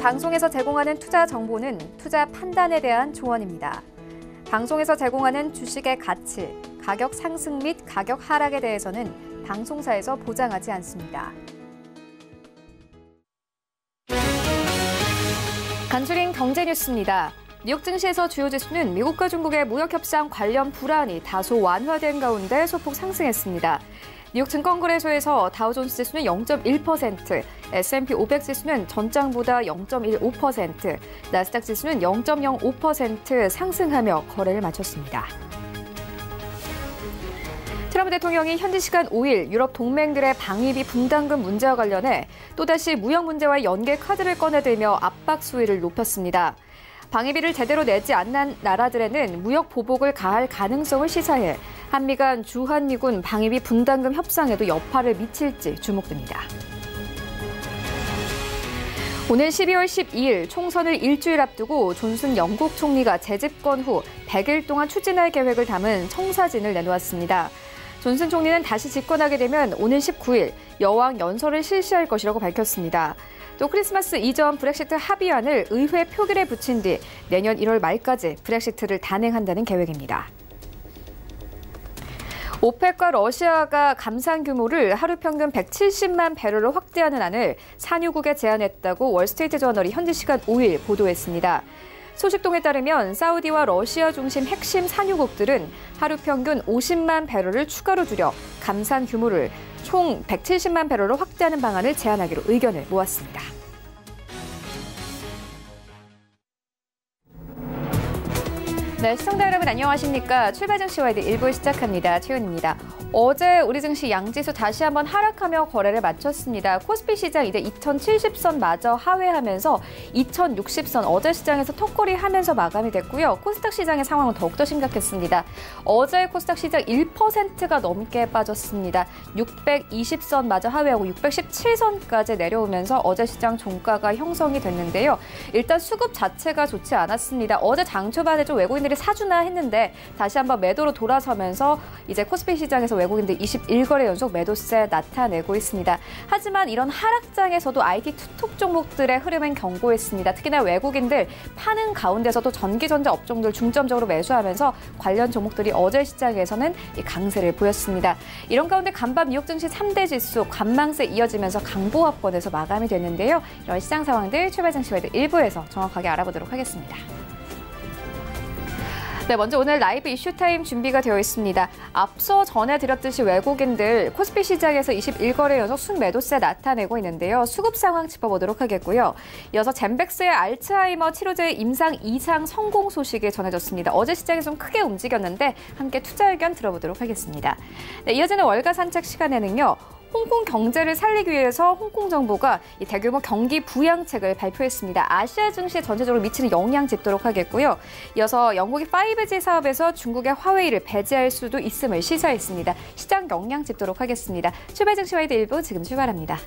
방송에서 제공하는 투자 정보는 투자 판단에 대한 조언입니다. 방송에서 제공하는 주식의 가치, 가격 상승 및 가격 하락에 대해서는 방송사에서 보장하지 않습니다. 간추린 경제 뉴스입니다. 뉴욕 증시에서 주요 지수는 미국과 중국의 무역 협상 관련 불안이 다소 완화된 가운데 소폭 상승했습니다. 뉴욕 증권거래소에서 다우존스 지수는 0.1%, S&P 500 지수는 전장보다 0.15%, 나스닥 지수는 0.05% 상승하며 거래를 마쳤습니다. 트럼프 대통령이 현지 시간 5일 유럽 동맹들의 방위비 분담금 문제와 관련해 또다시 무역 문제와 연계 카드를 꺼내들며 압박 수위를 높였습니다. 방위비를 제대로 내지 않는 나라들에는 무역 보복을 가할 가능성을 시사해 한미 간 주한미군 방위비 분담금 협상에도 여파를 미칠지 주목됩니다. 오늘 12월 12일 총선을 일주일 앞두고 존슨 영국 총리가 재집권 후 100일 동안 추진할 계획을 담은 청사진을 내놓았습니다. 존슨 총리는 다시 집권하게 되면 오늘 19일 여왕 연설을 실시할 것이라고 밝혔습니다. 또 크리스마스 이전 브렉시트 합의안을 의회 표결에 붙인 뒤 내년 1월 말까지 브렉시트를 단행한다는 계획입니다. 오펙과 러시아가 감산 규모를 하루 평균 170만 배럴로 확대하는 안을 산유국에 제안했다고 월스트리트저널이 현지 시간 5일 보도했습니다. 소식통에 따르면 사우디와 러시아 중심 핵심 산유국들은 하루 평균 50만 배럴을 추가로 줄여 감산 규모를 총 170만 배럴로 확대하는 방안을 제안하기로 의견을 모았습니다. 네, 시청자 여러분 안녕하십니까? 출발 증시 와이드 1부 시작합니다. 최윤입니다. 어제 우리 증시 양지수 다시 한번 하락하며 거래를 마쳤습니다. 코스피 시장 이제 2070선 마저 하회하면서 2060선 어제 시장에서 턱걸이 하면서 마감이 됐고요. 코스닥 시장의 상황은 더욱더 심각했습니다. 어제 코스닥 시장 1%가 넘게 빠졌습니다. 620선 마저 하회하고 617선까지 내려오면서 어제 시장 종가가 형성이 됐는데요. 일단 수급 자체가 좋지 않았습니다. 어제 장 초반에 좀 외국인들이 사주나 했는데 다시 한번 매도로 돌아서면서 이제 코스피 시장에서 외국인들 21거래 연속 매도세 나타내고 있습니다. 하지만 이런 하락장에서도 IT 투톱 종목들의 흐름은 견고했습니다. 특히나 외국인들 파는 가운데서도 전기전자 업종들 중점적으로 매수하면서 관련 종목들이 어제 시장에서는 강세를 보였습니다. 이런 가운데 간밤 뉴욕 증시 3대 지수 관망세 이어지면서 강보합권에서 마감이 됐는데요. 이런 시장 상황들 출발 증시 와이드 1부에서 정확하게 알아보도록 하겠습니다. 네, 먼저 오늘 라이브 이슈타임 준비가 되어 있습니다. 앞서 전해드렸듯이 외국인들 코스피 시장에서 21거래 연속 순매도세 나타내고 있는데요. 수급 상황 짚어보도록 하겠고요. 이어서 젠백스의 알츠하이머 치료제 임상 이상 성공 소식이 전해졌습니다. 어제 시장이 좀 크게 움직였는데 함께 투자 의견 들어보도록 하겠습니다. 네, 이어지는 월가 산책 시간에는요. 홍콩 경제를 살리기 위해서 홍콩 정부가 이 대규모 경기 부양책을 발표했습니다. 아시아 증시에 전체적으로 미치는 영향 짚도록 하겠고요. 이어서 영국의 5G 사업에서 중국의 화웨이를 배제할 수도 있음을 시사했습니다. 시장 영향 짚도록 하겠습니다. 출발 증시 와이드 1부 지금 출발합니다.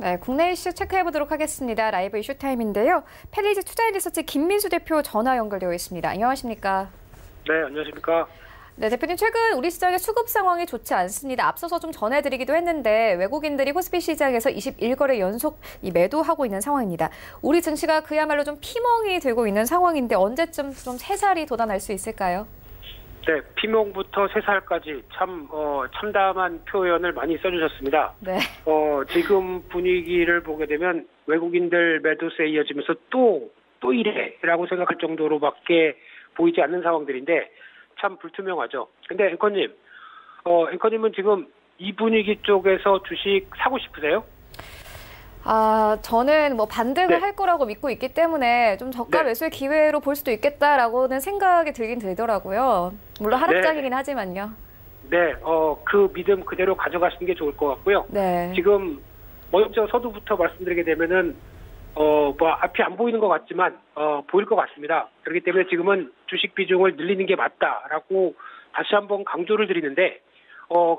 네, 국내 이슈 체크해 보도록 하겠습니다. 라이브 이슈 타임인데요. 펠리즈 투자인 리서치 김민수 대표 전화 연결되어 있습니다. 안녕하십니까? 네, 안녕하십니까? 네, 대표님 최근 우리 시장의 수급 상황이 좋지 않습니다. 앞서서 좀 전해드리기도 했는데 외국인들이 코스피 시장에서 21거래 연속 매도하고 있는 상황입니다. 우리 증시가 그야말로 좀 피멍이 되고 있는 상황인데 언제쯤 좀 새살이 돋아날 수 있을까요? 네, 피멍부터 새살까지 참 참담한 표현을 많이 써주셨습니다. 네. 지금 분위기를 보게 되면 외국인들 매도세에 이어지면서 또 이래라고 생각할 정도로밖에 보이지 않는 상황들인데 참 불투명하죠. 근데 앵커님은 지금 이 분위기 쪽에서 주식 사고 싶으세요? 저는 뭐 반등을 할 거라고 믿고 있기 때문에 좀 저가 매수의 기회로 볼 수도 있겠다라고는 생각이 들긴 들더라고요. 물론 하락장이긴 하지만요. 네, 그 믿음 그대로 가져가시는 게 좋을 것 같고요. 네. 지금 먼저 서두부터 말씀드리게 되면은 앞이 안 보이는 것 같지만 보일 것 같습니다. 그렇기 때문에 지금은 주식 비중을 늘리는 게 맞다라고 다시 한번 강조를 드리는데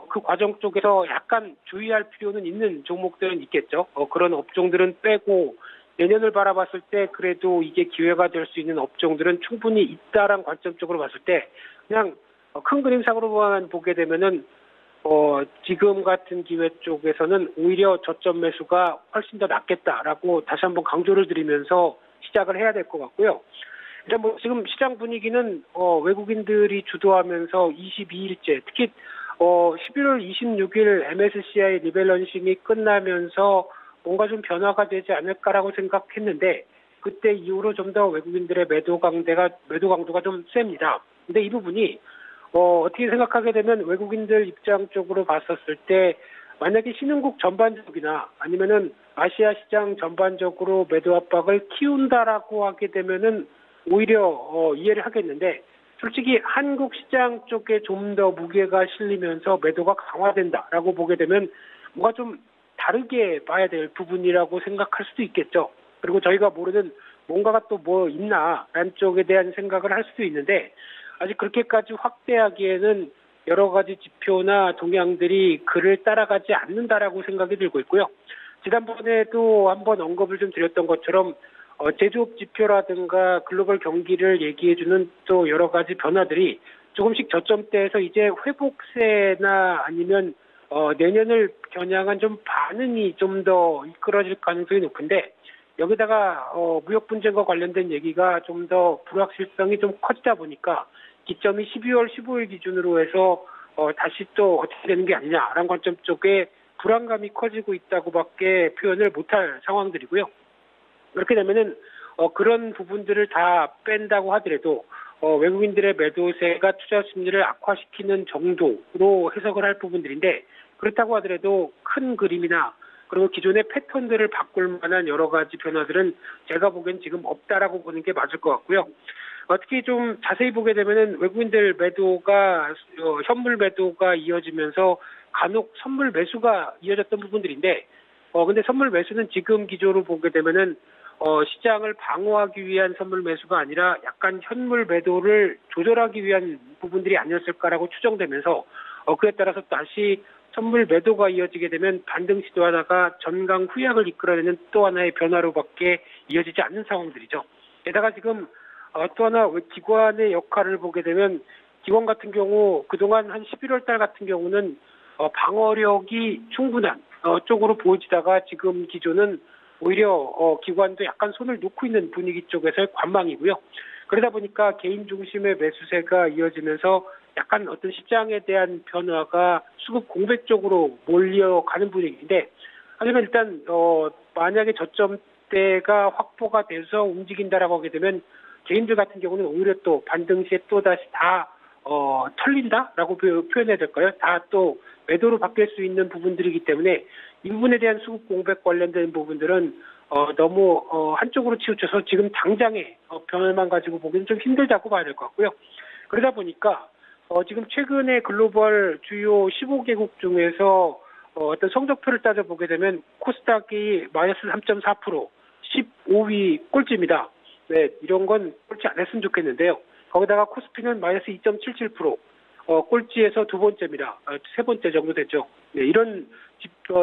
그 과정 쪽에서 약간 주의할 필요는 있는 종목들은 있겠죠. 그런 업종들은 빼고 내년을 바라봤을 때 그래도 이게 기회가 될 수 있는 업종들은 충분히 있다라는 관점적으로 봤을 때 그냥 큰 그림상으로만 보게 되면은 지금 같은 기회 쪽에서는 오히려 저점 매수가 훨씬 더 낫겠다라고 다시 한번 강조를 드리면서 시작을 해야 될 것 같고요. 일단 지금 시장 분위기는 외국인들이 주도하면서 22일째 특히 11월 26일 MSCI 리밸런싱이 끝나면서 뭔가 좀 변화가 되지 않을까라고 생각했는데 그때 이후로 좀 더 외국인들의 매도 강도가 좀 셉니다. 근데 이 부분이 어떻게 생각하게 되면 외국인들 입장 쪽으로 봤었을 때 만약에 신흥국 전반적이나 아니면은 아시아 시장 전반적으로 매도 압박을 키운다라고 하게 되면은 오히려 이해를 하겠는데 솔직히 한국 시장 쪽에 좀 더 무게가 실리면서 매도가 강화된다라고 보게 되면 뭔가 좀 다르게 봐야 될 부분이라고 생각할 수도 있겠죠. 그리고 저희가 모르는 뭔가가 또 뭐 있나라는 쪽에 대한 생각을 할 수도 있는데 아직 그렇게까지 확대하기에는 여러 가지 지표나 동향들이 그를 따라가지 않는다라고 생각이 들고 있고요. 지난번에도 한번 언급을 좀 드렸던 것처럼 제조업 지표라든가 글로벌 경기를 얘기해주는 또 여러 가지 변화들이 조금씩 저점대에서 이제 회복세나 아니면 내년을 겨냥한 좀 반응이 좀 더 이끌어질 가능성이 높은데 여기다가 무역 분쟁과 관련된 얘기가 좀 더 불확실성이 좀 커지다 보니까 기점이 12월 15일 기준으로 해서 다시 또 어떻게 되는 게 아니냐라는 관점 쪽에 불안감이 커지고 있다고밖에 표현을 못할 상황들이고요. 그렇게 되면은 그런 부분들을 다 뺀다고 하더라도 외국인들의 매도세가 투자 심리를 악화시키는 정도로 해석을 할 부분들인데 그렇다고 하더라도 큰 그림이나 그리고 기존의 패턴들을 바꿀 만한 여러 가지 변화들은 제가 보기엔 지금 없다라고 보는 게 맞을 것 같고요. 특히 좀 자세히 보게 되면은 외국인들 매도가 현물 매도가 이어지면서 간혹 선물 매수가 이어졌던 부분들인데 근데 선물 매수는 지금 기조로 보게 되면은 시장을 방어하기 위한 선물 매수가 아니라 약간 현물 매도를 조절하기 위한 부분들이 아니었을까라고 추정되면서 그에 따라서 다시 선물 매도가 이어지게 되면 반등 시도하다가 전강 후약을 이끌어내는 또 하나의 변화로밖에 이어지지 않는 상황들이죠. 게다가 지금 또 하나 기관의 역할을 보게 되면 기관 같은 경우 그동안 한 11월 달 같은 경우는 방어력이 충분한 쪽으로 보여지다가 지금 기조는 오히려 기관도 약간 손을 놓고 있는 분위기 쪽에서의 관망이고요. 그러다 보니까 개인 중심의 매수세가 이어지면서 약간 어떤 시장에 대한 변화가 수급 공백 쪽으로 몰려가는 분위기인데 하지만 일단 만약에 저점대가 확보가 돼서 움직인다라고 하게 되면 개인들 같은 경우는 오히려 또 반등 시에 또 다시 다 털린다라고 표현해야 될까요? 다 또 매도로 바뀔 수 있는 부분들이기 때문에 이 부분에 대한 수급 공백 관련된 부분들은 너무 한쪽으로 치우쳐서 지금 당장의 변화만 가지고 보기는 좀 힘들다고 봐야 될 것 같고요. 그러다 보니까 지금 최근에 글로벌 주요 15개국 중에서 어떤 성적표를 따져보게 되면 코스닥이 마이너스 3.4%, 15위 꼴찌입니다. 네, 이런 건 꼴찌 안 했으면 좋겠는데요. 거기다가 코스피는 마이너스 2.77%, 꼴찌에서 두 번째입니다. 세 번째 정도 됐죠. 네, 이런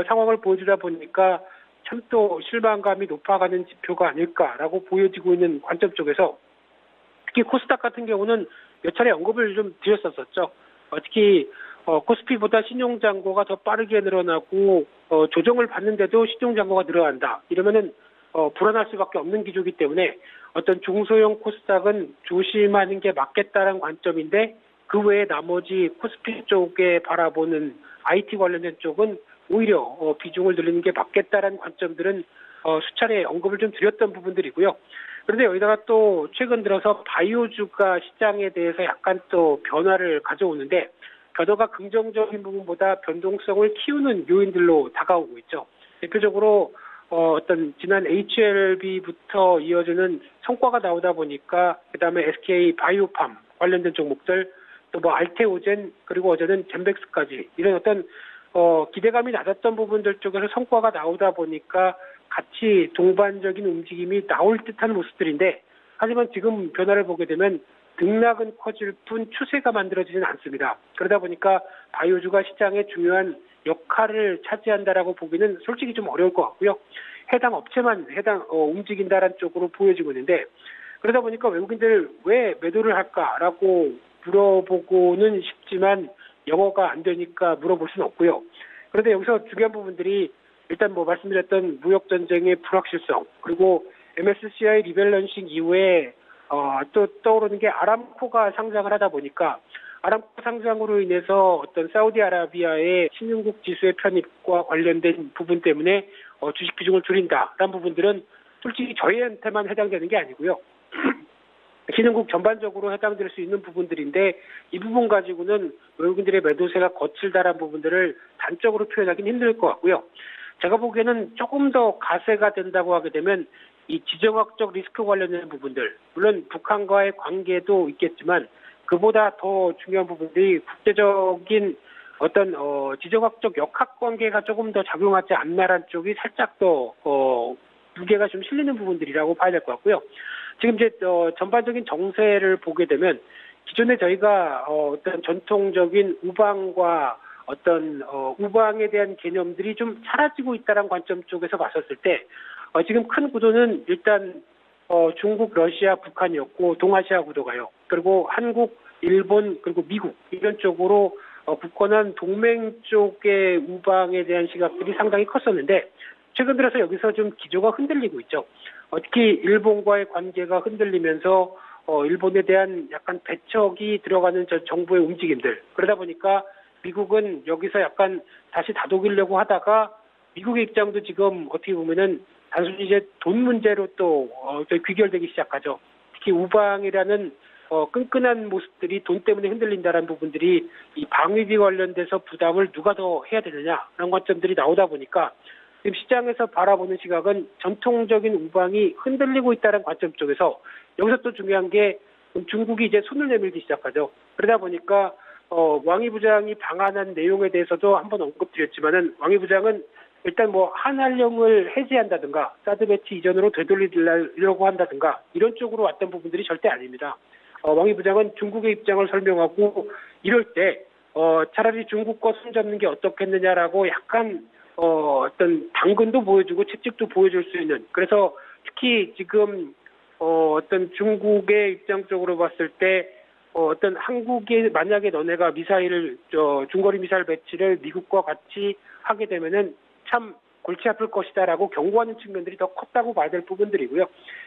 상황을 보여주다 보니까 참 또 실망감이 높아가는 지표가 아닐까라고 보여지고 있는 관점 쪽에서 특히 코스닥 같은 경우는 몇 차례 언급을 좀 드렸었죠. 특히 코스피보다 신용잔고가 더 빠르게 늘어나고 조정을 받는데도 신용잔고가 늘어난다. 이러면은 불안할 수밖에 없는 기조이기 때문에 어떤 중소형 코스닥은 조심하는 게 맞겠다는 관점인데 그 외에 나머지 코스피 쪽에 바라보는 IT 관련된 쪽은 오히려 비중을 늘리는 게 맞겠다라는 관점들은 수차례 언급을 좀 드렸던 부분들이고요. 그런데 여기다가 또 최근 들어서 바이오주가 시장에 대해서 약간 또 변화를 가져오는데 변화가 긍정적인 부분보다 변동성을 키우는 요인들로 다가오고 있죠. 대표적으로 어떤 지난 HLB부터 이어지는 성과가 나오다 보니까 그다음에 SK 바이오팜 관련된 종목들 또 뭐 알테오젠 그리고 어제는 젠백스까지 이런 어떤 기대감이 낮았던 부분들 쪽에서 성과가 나오다 보니까 같이 동반적인 움직임이 나올 듯한 모습들인데 하지만 지금 변화를 보게 되면 등락은 커질 뿐 추세가 만들어지지는 않습니다. 그러다 보니까 바이오주가 시장에 중요한 역할을 차지한다라고 보기는 솔직히 좀 어려울 것 같고요. 해당 업체만 움직인다라는 쪽으로 보여지고 있는데 그러다 보니까 외국인들 왜 매도를 할까라고 물어보고는 싶지만 영어가 안 되니까 물어볼 수는 없고요. 그런데 여기서 중요한 부분들이 일단 뭐 말씀드렸던 무역 전쟁의 불확실성 그리고 MSCI 리밸런싱 이후에 또 떠오르는 게 아람코가 상장을 하다 보니까 아람코 상장으로 인해서 어떤 사우디아라비아의 신흥국 지수의 편입과 관련된 부분 때문에 주식 비중을 줄인다라는 부분들은 솔직히 저희한테만 해당되는 게 아니고요. 신흥국 전반적으로 해당될 수 있는 부분들인데 이 부분 가지고는 외국인들의 매도세가 거칠다라는 부분들을 단적으로 표현하기는 힘들 것 같고요. 제가 보기에는 조금 더 가세가 된다고 하게 되면 이 지정학적 리스크 관련된 부분들, 물론 북한과의 관계도 있겠지만 그보다 더 중요한 부분들이 국제적인 어떤 지정학적 역학관계가 조금 더 작용하지 않나라는 쪽이 살짝 더 무게가 좀 실리는 부분들이라고 봐야 될 것 같고요. 지금 이제 전반적인 정세를 보게 되면 기존에 저희가 어떤 전통적인 우방과 어떤 우방에 대한 개념들이 좀 사라지고 있다는 관점 쪽에서 봤었을 때 지금 큰 구도는 일단 중국, 러시아, 북한이었고 동아시아 구도가요. 그리고 한국, 일본 그리고 미국 이런 쪽으로 굳건한 동맹 쪽의 우방에 대한 시각들이 상당히 컸었는데 최근 들어서 여기서 좀 기조가 흔들리고 있죠. 특히 일본과의 관계가 흔들리면서 일본에 대한 약간 배척이 들어가는 정부의 움직임들 그러다 보니까 미국은 여기서 약간 다시 다독이려고 하다가 미국의 입장도 지금 어떻게 보면은 단순히 이제 돈 문제로 또 귀결되기 시작하죠. 특히 우방이라는 끈끈한 모습들이 돈 때문에 흔들린다라는 부분들이 이 방위비 관련돼서 부담을 누가 더 해야 되느냐 그런 관점들이 나오다 보니까 지금 시장에서 바라보는 시각은 전통적인 우방이 흔들리고 있다는 관점 쪽에서 여기서 또 중요한 게 중국이 이제 손을 내밀기 시작하죠. 그러다 보니까 왕이 부장이 방한한 내용에 대해서도 한번 언급드렸지만은 왕이 부장은 일단 뭐 한한령을 해제한다든가 사드 배치 이전으로 되돌리려고 한다든가 이런 쪽으로 왔던 부분들이 절대 아닙니다. 왕이 부장은 중국의 입장을 설명하고 이럴 때 차라리 중국과 손잡는 게 어떻겠느냐라고 약간 어떤 당근도 보여주고 채찍도 보여줄 수 있는 그래서 특히 지금 어떤 중국의 입장 쪽으로 봤을 때 어떤 한국이 만약에 너네가 미사일을 중거리 미사일 배치를 미국과 같이 하게 되면은 참 골치 아플 것이다라고 경고하는 측면들이 더 컸다고 봐야 될 부분들이고요.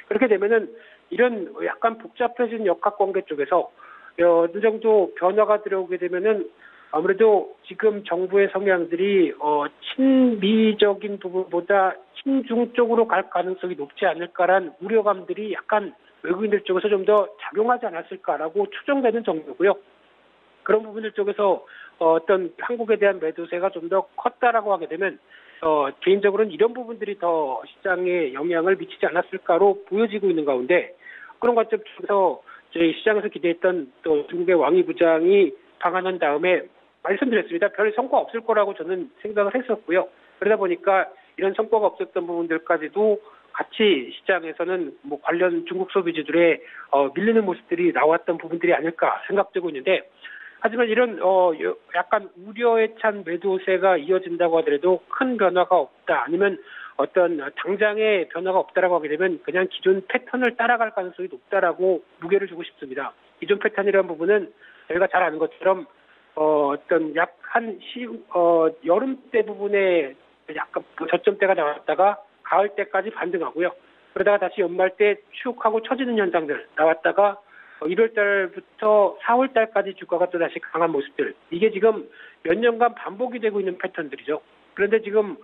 그렇게 되면은 이런 약간 복잡해진 역학관계 쪽에서 어느 정도 변화가 들어오게 되면은 아무래도 지금 정부의 성향들이 친미적인 부분보다 친중 쪽으로 갈 가능성이 높지 않을까란 우려감들이 약간 외국인들 쪽에서 좀 더 작용하지 않았을까라고 추정되는 정도고요. 그런 부분들 쪽에서 어떤 한국에 대한 매도세가 좀 더 컸다라고 하게 되면 개인적으로는 이런 부분들이 더 시장에 영향을 미치지 않았을까로 보여지고 있는 가운데 그런 관점 쪽에서 저희 시장에서 기대했던 또 중국의 왕이 부장이 방한한 다음에 말씀드렸습니다. 별 성과 없을 거라고 저는 생각을 했었고요. 그러다 보니까 이런 성과가 없었던 부분들까지도 같이 시장에서는 뭐 관련 중국 소비주들의 밀리는 모습들이 나왔던 부분들이 아닐까 생각되고 있는데 하지만 이런 약간 우려에 찬 매도세가 이어진다고 하더라도 큰 변화가 없다 아니면 어떤 당장의 변화가 없다라고 하게 되면 그냥 기존 패턴을 따라갈 가능성이 높다라고 무게를 주고 싶습니다. 기존 패턴이라는 부분은 저희가 잘 아는 것처럼 어떤 여름 때 부분에 약간 저점대가 나왔다가 가을 때까지 반등하고요. 그러다가 다시 연말 때 축 하고 처지는 현상들 나왔다가 1월 달부터 4월 달까지 주가가 또 다시 강한 모습들. 이게 지금 몇 년간 반복이 되고 있는 패턴들이죠. 그런데 지금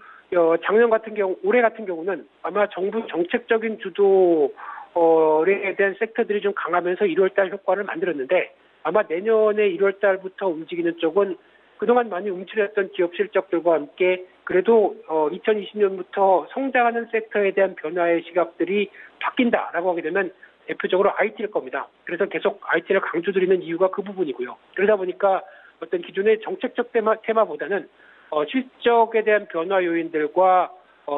작년 같은 경우, 올해 같은 경우는 아마 정부 정책적인 주도에 대한 섹터들이 좀 강하면서 1월 달 효과를 만들었는데 아마 내년에 1월 달부터 움직이는 쪽은 그동안 많이 움츠렸던 기업 실적들과 함께 그래도 2020년부터 성장하는 섹터에 대한 변화의 시각들이 바뀐다라고 하게 되면 대표적으로 IT일 겁니다. 그래서 계속 IT를 강조드리는 이유가 그 부분이고요. 그러다 보니까 어떤 기존의 정책적 테마보다는 실적에 대한 변화 요인들과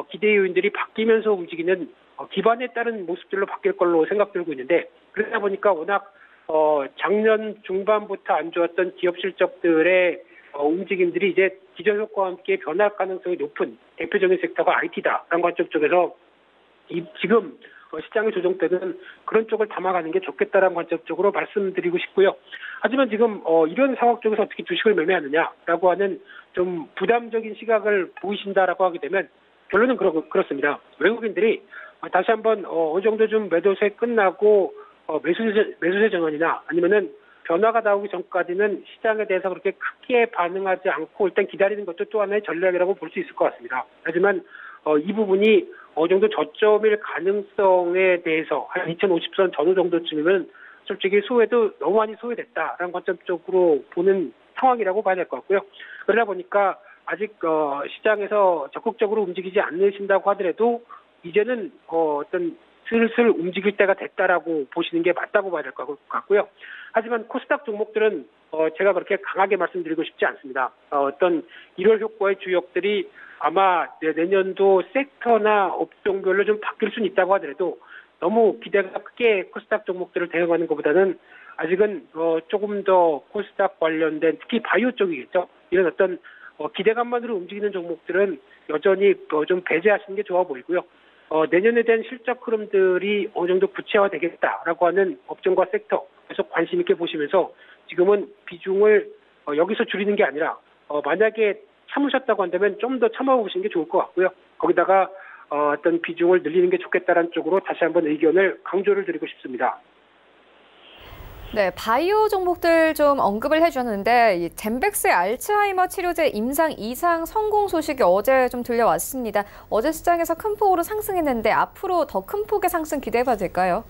기대 요인들이 바뀌면서 움직이는 기반에 따른 모습들로 바뀔 걸로 생각들고 있는데 그러다 보니까 워낙 작년 중반부터 안 좋았던 기업 실적들의 움직임들이 이제 기존 효과와 함께 변할 가능성이 높은 대표적인 섹터가 IT다라는 관점 쪽에서 지금 시장의 조정 때는 그런 쪽을 담아가는 게 좋겠다라는 관점 쪽으로 말씀드리고 싶고요. 하지만 지금 이런 상황 쪽에서 어떻게 주식을 매매하느냐라고 하는 좀 부담적인 시각을 보이신다라고 하게 되면 결론은 그렇습니다. 외국인들이 다시 한번 어느 정도 좀 매도세 끝나고 매수세 전환이나 아니면은 변화가 나오기 전까지는 시장에 대해서 그렇게 크게 반응하지 않고 일단 기다리는 것도 또 하나의 전략이라고 볼 수 있을 것 같습니다. 하지만 이 부분이 어느 정도 저점일 가능성에 대해서 한 2050선 전후 정도쯤이면 솔직히 소외도 너무 많이 소외됐다라는 관점 쪽으로 보는 상황이라고 봐야 될 것 같고요. 그러다 보니까 아직 시장에서 적극적으로 움직이지 않으신다고 하더라도 이제는 어떤 슬슬 움직일 때가 됐다라고 보시는 게 맞다고 봐야 될 것 같고요. 하지만 코스닥 종목들은 제가 그렇게 강하게 말씀드리고 싶지 않습니다. 어떤 1월 효과의 주역들이 아마 내년도 섹터나 업종별로 좀 바뀔 수는 있다고 하더라도 너무 기대가 크게 코스닥 종목들을 대응하는 것보다는 아직은 조금 더 코스닥 관련된 특히 바이오 쪽이겠죠. 이런 어떤 기대감만으로 움직이는 종목들은 여전히 좀 배제하시는 게 좋아 보이고요. 내년에 대한 실적 흐름들이 어느 정도 구체화되겠다라고 하는 업종과 섹터 계속 관심 있게 보시면서 지금은 비중을 여기서 줄이는 게 아니라 만약에 참으셨다고 한다면 좀 더 참아보시는 게 좋을 것 같고요. 거기다가 어떤 비중을 늘리는 게 좋겠다는 쪽으로 다시 한번 의견을 강조를 드리고 싶습니다. 네, 바이오 종목들 좀 언급을 해주셨는데 이 젠백스의 알츠하이머 치료제 임상 2상 성공 소식이 어제 좀 들려왔습니다. 어제 시장에서 큰 폭으로 상승했는데 앞으로 더 큰 폭의 상승 기대해봐도 될까요?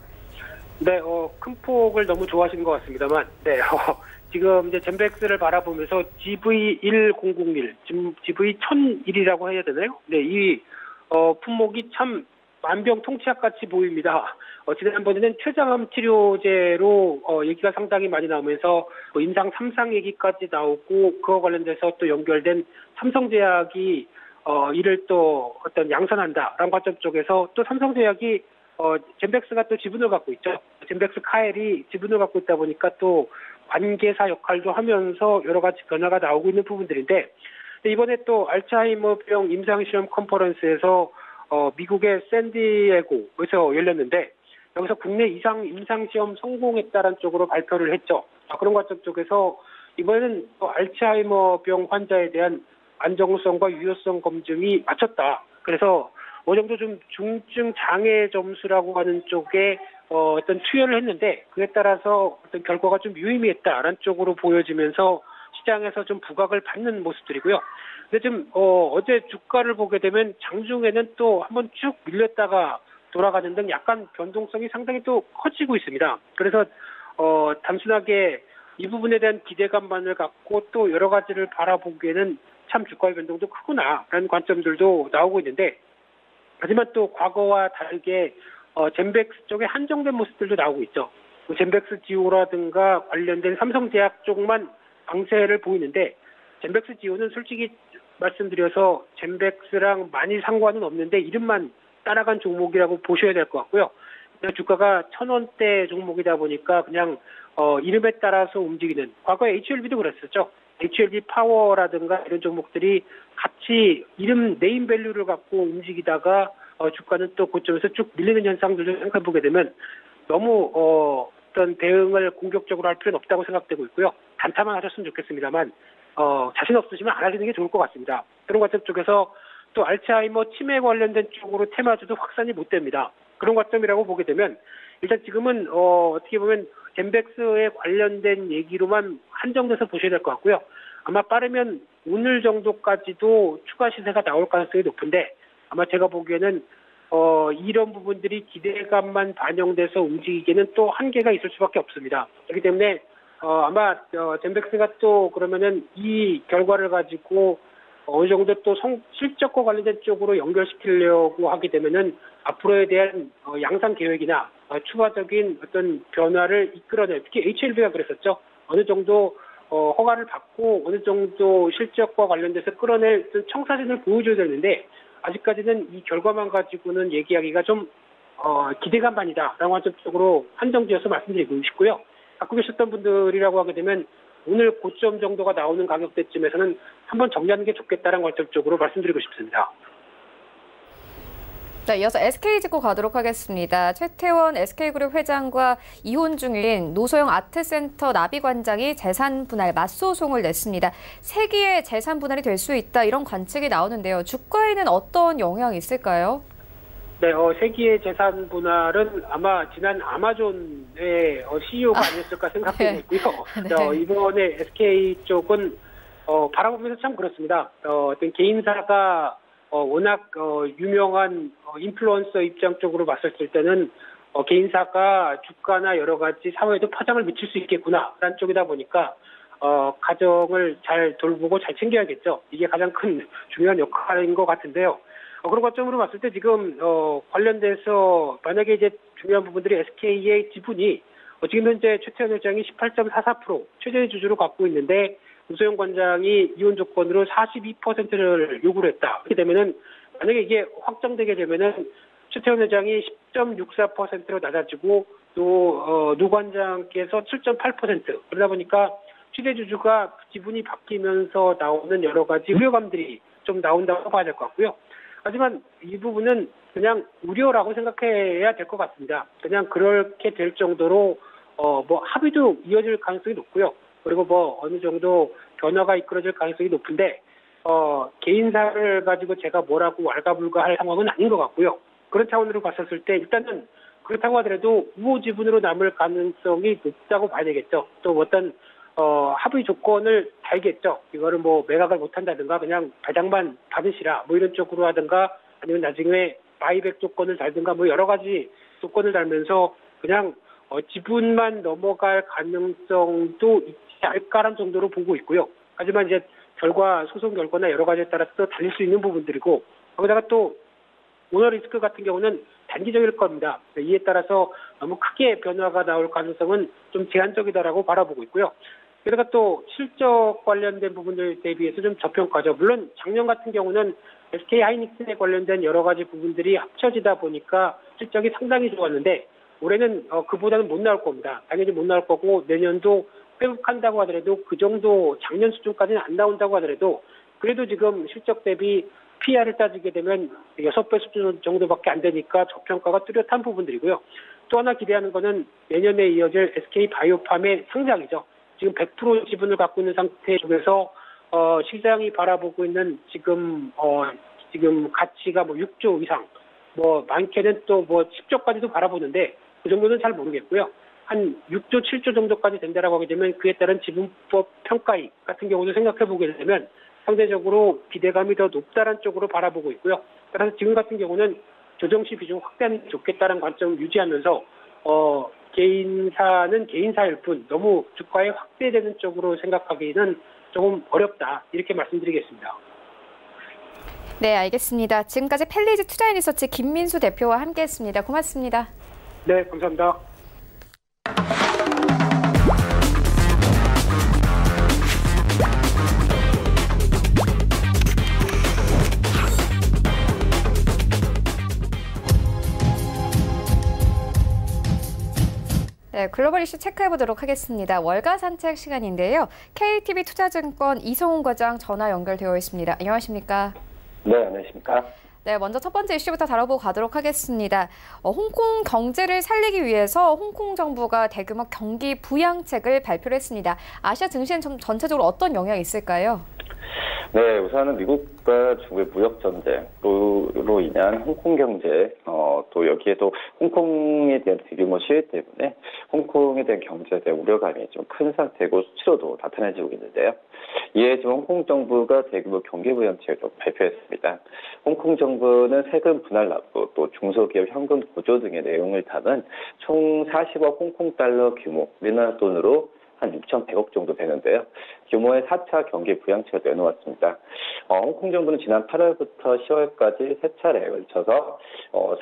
네, 큰 폭을 너무 좋아하시는 것 같습니다만, 네, 지금 이제 젠백스를 바라보면서 GV1001, 지금 GV1001이라고 해야 되나요? 네, 이 품목이 참 만병통치약 같이 보입니다. 지난번에는 췌장암 치료제로 얘기가 상당히 많이 나오면서 임상 3상 얘기까지 나오고 그와 관련돼서 또 연결된 삼성제약이 이를 또 어떤 양산한다라는 관점 쪽에서 또 삼성제약이 젠백스가 또 지분을 갖고 있죠. 젠백스 카엘이 지분을 갖고 있다 보니까 또 관계사 역할도 하면서 여러 가지 변화가 나오고 있는 부분들인데 이번에 또 알츠하이머병 임상시험 컨퍼런스에서 미국의 샌디에고에서 열렸는데 여기서 국내 임상시험 성공했다는 쪽으로 발표를 했죠. 그런 관점 쪽에서 이번에는 또 알츠하이머병 환자에 대한 안정성과 유효성 검증이 맞췄다. 그래서 어느 정도 좀 중증 장애 점수라고 하는 쪽에 어떤 투여를 했는데 그에 따라서 어떤 결과가 좀 유의미했다라는 쪽으로 보여지면서 시장에서 좀 부각을 받는 모습들이고요. 근데 지금 어제 주가를 보게 되면 장중에는 또 한번 쭉 밀렸다가 돌아가는 등 약간 변동성이 상당히 또 커지고 있습니다. 그래서 단순하게 이 부분에 대한 기대감만을 갖고 또 여러 가지를 바라보기에는 참 주가의 변동도 크구나라는 관점들도 나오고 있는데 하지만 또 과거와 다르게 젠백스 쪽에 한정된 모습들도 나오고 있죠. 젠백스 지오라든가 관련된 삼성제약 쪽만 강세를 보이는데 젠백스 지오는 솔직히 말씀드려서 젠백스랑 많이 상관은 없는데 이름만 따라간 종목이라고 보셔야 될 것 같고요. 그냥 주가가 1,000원대 종목이다 보니까 그냥 이름에 따라서 움직이는 과거에 HLB도 그랬었죠. HLB 파워라든가 이런 종목들이 같이 이름 네임 밸류를 갖고 움직이다가 주가는 또 고점에서 쭉 밀리는 현상들을 생각해 보게 되면 너무 어떤 대응을 공격적으로 할 필요는 없다고 생각되고 있고요. 단타만 하셨으면 좋겠습니다만 자신 없으시면 안 하시는 게 좋을 것 같습니다. 그런 관점 쪽에서 또 알츠하이머 치매 관련된 쪽으로 테마주도 확산이 못 됩니다. 그런 관점이라고 보게 되면 일단 지금은 어떻게 보면 젠백스에 관련된 얘기로만 한정돼서 보셔야 될 것 같고요. 아마 빠르면 오늘 정도까지도 추가 시세가 나올 가능성이 높은데 아마 제가 보기에는 이런 부분들이 기대감만 반영돼서 움직이기에는 또 한계가 있을 수밖에 없습니다. 그렇기 때문에 아마 젠백스가 또 그러면은 이 결과를 가지고 어느 정도 또 실적과 관련된 쪽으로 연결시키려고 하게 되면은 앞으로에 대한 양상 계획이나 추가적인 어떤 변화를 이끌어낼, 특히 HLB가 그랬었죠. 어느 정도 허가를 받고 어느 정도 실적과 관련돼서 끌어낼 어떤 청사진을 보여줘야 되는데 아직까지는 이 결과만 가지고는 얘기하기가 좀 기대감만이다라고 하는 쪽으로 한정지어서 말씀드리고 싶고요. 갖고 계셨던 분들이라고 하게 되면 오늘 고점 정도가 나오는 가격대쯤에서는 한번 정리하는 게 좋겠다는 관점 쪽으로 말씀드리고 싶습니다. 자, 이어서 SK증권 가도록 하겠습니다. 최태원 SK그룹 회장과 이혼 중인 노소영 아트센터 나비관장이 재산 분할 맞소송을 냈습니다. 세기의 재산 분할이 될 수 있다 이런 관측이 나오는데요. 주가에는 어떤 영향이 있을까요? 네, 세기의 재산 분할은 아마 지난 아마존의 CEO가 아니었을까 생각되고 있고요. 네. 이번에 SK 쪽은 바라보면서 참 그렇습니다. 어떤 개인사가 워낙 유명한 인플루언서 입장 쪽으로 봤을 때는 개인사가 주가나 여러 가지 사회에도 파장을 미칠 수 있겠구나라는 쪽이다 보니까 가정을 잘 돌보고 잘 챙겨야겠죠. 이게 가장 큰 중요한 역할인 것 같은데요. 그런 관점으로 봤을 때 지금 관련돼서 만약에 이제 중요한 부분들이 SK의 지분이 지금 현재 최태원 회장이 18.44% 최대 주주로 갖고 있는데 노소영 관장이 이혼 조건으로 42%를 요구를 했다. 그렇게 되면은 만약에 이게 확정되게 되면은 최태원 회장이 10.64%로 낮아지고 또 노 관장께서 7.8% 그러다 보니까 최대 주주가 지분이 바뀌면서 나오는 여러 가지 우려감들이 좀 나온다고 봐야 될 것 같고요. 하지만 이 부분은 그냥 우려라고 생각해야 될 것 같습니다. 그냥 그렇게 될 정도로 합의도 이어질 가능성이 높고요. 그리고 어느 정도 변화가 이끌어질 가능성이 높은데 개인사를 가지고 제가 뭐라고 왈가불가할 상황은 아닌 것 같고요. 그런 차원으로 봤었을 때 일단은 그렇다고 하더라도 우호 지분으로 남을 가능성이 높다고 봐야 되겠죠. 또 어떤 합의 조건을 달겠죠. 이거를 매각을 못한다든가 그냥 배당만 받으시라 이런 쪽으로 하든가 아니면 나중에 바이백 조건을 달든가 여러 가지 조건을 달면서 그냥 지분만 넘어갈 가능성도 있지 않을까라는 정도로 보고 있고요. 하지만 이제 소송 결과나 여러 가지에 따라서 달릴 수 있는 부분들이고 거기다가 또 오너 리스크 같은 경우는 단기적일 겁니다. 이에 따라서 너무 크게 변화가 나올 가능성은 좀 제한적이다라고 바라보고 있고요. 게다가 또 실적 관련된 부분들 대비해서 좀 저평가죠. 물론 작년 같은 경우는 SK 하이닉스에 관련된 여러 가지 부분들이 합쳐지다 보니까 실적이 상당히 좋았는데 올해는 그보다는 못 나올 겁니다. 당연히 못 나올 거고 내년도 회복한다고 하더라도 그 정도 작년 수준까지는 안 나온다고 하더라도 그래도 지금 실적 대비 PR을 따지게 되면 6배 수준 정도밖에 안 되니까 저평가가 뚜렷한 부분들이고요. 또 하나 기대하는 거는 내년에 이어질 SK 바이오팜의 상장이죠. 지금 100% 지분을 갖고 있는 상태 중에서 시장이 바라보고 있는 지금 가치가 6조 이상, 많게는 또 10조까지도 바라보는데 그 정도는 잘 모르겠고요. 한 6조, 7조 정도까지 된다라고 하게 되면 그에 따른 지분법 평가익 같은 경우도 생각해 보게 되면 상대적으로 기대감이 더 높다는 쪽으로 바라보고 있고요. 따라서 지금 같은 경우는 조정시 비중 확대하는 게 좋겠다는 관점을 유지하면서 개인사는 개인사일 뿐 너무 주가에 확대되는 쪽으로 생각하기는 조금 어렵다 이렇게 말씀드리겠습니다. 네, 알겠습니다. 지금까지 펠리즈 투자인리서치 김민수 대표와 함께했습니다. 고맙습니다. 네, 감사합니다. 네, 글로벌 이슈 체크해 보도록 하겠습니다. 월가 산책 시간인데요. KTB 투자증권 이성훈 과장 전화 연결되어 있습니다. 안녕하십니까? 네, 안녕하십니까? 네, 먼저 첫 번째 이슈부터 다뤄보고 가도록 하겠습니다. 홍콩 경제를 살리기 위해서 홍콩 정부가 대규모 경기 부양책을 발표를 했습니다. 아시아 증시엔 전체적으로 어떤 영향이 있을까요? 네, 우선은 미국과 중국의 무역 전쟁으로 인한 홍콩 경제, 또 여기에도 홍콩에 대한 대규모 시위 때문에 홍콩에 대한 경제에 대한 우려감이 좀 큰 상태고 수치로도 나타나지고 있는데요. 이에 지금 홍콩 정부가 대규모 경기 부양책을 발표했습니다. 홍콩 정부는 세금 분할 납부, 또 중소기업 현금 보조 등의 내용을 담은 총 40억 홍콩 달러 규모, 우리나라 돈으로 한 6,100억 정도 되는데요. 규모의 4차 경기 부양책을 내놓았습니다. 홍콩 정부는 지난 8월부터 10월까지 3차례에 걸쳐서